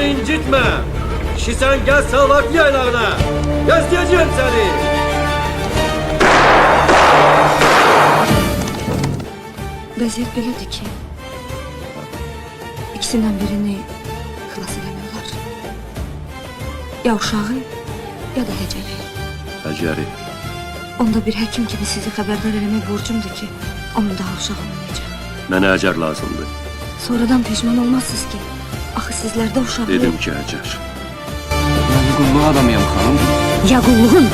beni incitme. Ki sen gel Salvatlı yaylarına. Gözleyeceğim seni. Vəziyyət belədir ki, ikisindən birini xilas eləmək olar. Ya uşağı, ya da Həcəri. Həcəri. Onda bir həkim kimi sizi xəbərdar eləmək borcumdur ki, onun daha uşağı olmayacaq. Mənə Həcər lazımdır. Sonradan pişman olmazsınız ki, axı sizlərdə uşaq Dedim ki Həcər. Ben qulluq adamıyam xanım. Ya qulluğun,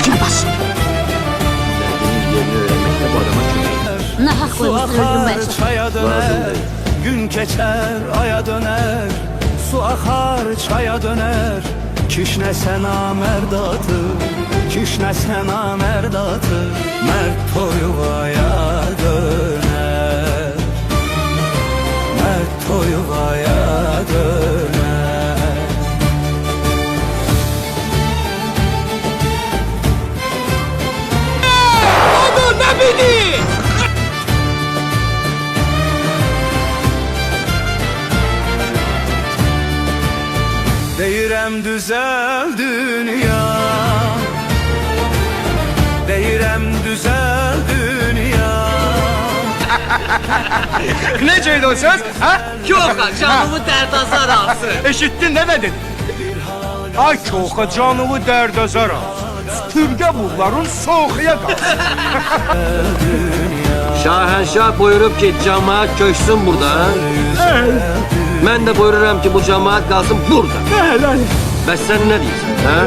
ya başı. Derdinin yerini öğrenmekte bu adama kötü. Nahaq Su qoymuşdur akar öldürmək. çaya döner, Lazım gün geçer aya döner. Su akar çaya döner, kişne sena merdatı, kişne sena merdatı, mert toyuvaya döner, mert toyuvaya döner. Deyirəm düzel dünya, deyirəm düzel dünya. Neceydi o söz? Ha? Yox, canımı dərd azar ağzı. Eşittin ne dedin? Ay çoxa canımı dərd azara. Süpürge bunların soğuya qalsın. Şahenşah buyurup ki cemaat köşsün burada. Ben de buyururum ki bu cemaat kalsın burada. Bəs sen ne diyorsun ha?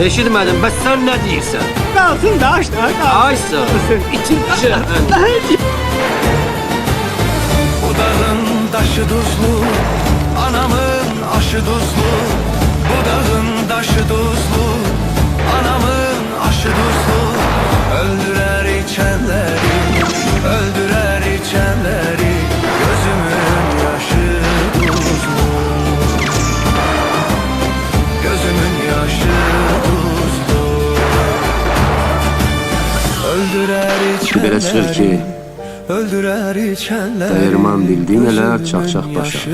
Eşitmedim, bəs sen ne diyorsun? Kalsın da işte. Aysa. İçin Bu dağın taşı tuzlu, anamın aşı tuzlu. Bu dağın taşı tuzlu, anamın aşı tuzlu. Öldürer içenleri, öldürer içenleri. Gözümün yaşı tuzlu, gözümün yaşı tuzlu. Öldürer Belə çıxır ki, içenleri, öldürer içenleri. dəyirman bildiyin elə çaxçaq başa.